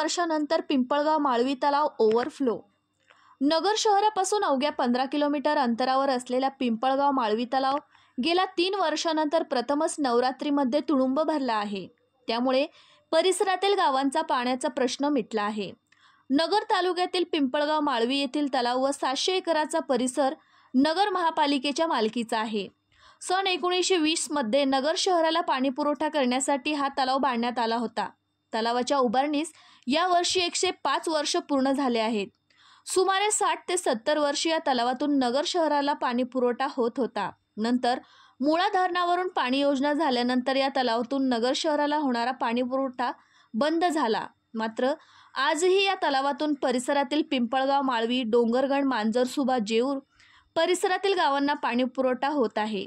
वर्षानंतर पिंपळगाव माळवी तलाव ओव्हरफ्लो। नगर शहरापासून अवघ्या 15 किलोमीटर अंतरावर असलेला पिंपळगाव माळवी तलाव गेल्या 3 वर्षानंतर प्रथमच नवरात्रीमध्ये तुडुंब भरला आहे। त्यामुळे परिसरातील गावांचा पाण्याचा प्रश्न मिटला आहे। नगर तालुक्यातील पिंपळगाव माळवी येथील तलाव व 700 एकराचा परिसर नगर महापालिकेच्या मालकीचा आहे। सन 1920 मध्ये नगर शहराला पाणी पुरवठा करण्यासाठी हा तलाव बांधण्यात आला होता। तलावाच्या उभारणीस या वर्षी 105 वर्ष पूर्ण झाले आहेत। सुमारे 60 ते 70 वर्ष या तलावातून नगर शहराला पाणी पुरवठा होत होता। नंतर मुळा धरणावरून पाणी योजना झाल्यानंतर या तलावातून नगर शहराला होणारा पाणी पुरवठा बंद झाला। मात्र आजही या तलावातून परिसरातील पिंपळगाव माळवी डोंगरगण मांजरसुबा जेऊर परिसरातील गावांना पाणी पुरवठा होत आहे।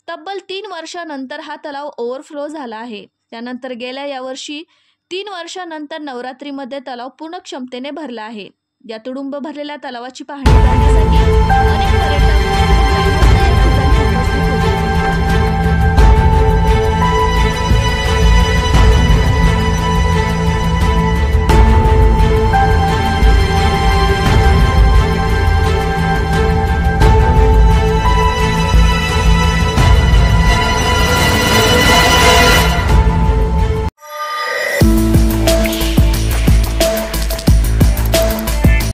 तब्बल 3 वर्षानंतर हा तलाव ओव्हरफ्लो झाला आहे। त्यानंतर गेल्या यावर्षी 3 वर्षानंतर नवरात्रीमध्ये तलाव पूर्ण क्षमतेने भरला आहे। या तुडुंब भरलेल्या तलावाची पाहणी करण्यासाठी अनेक पर्यटक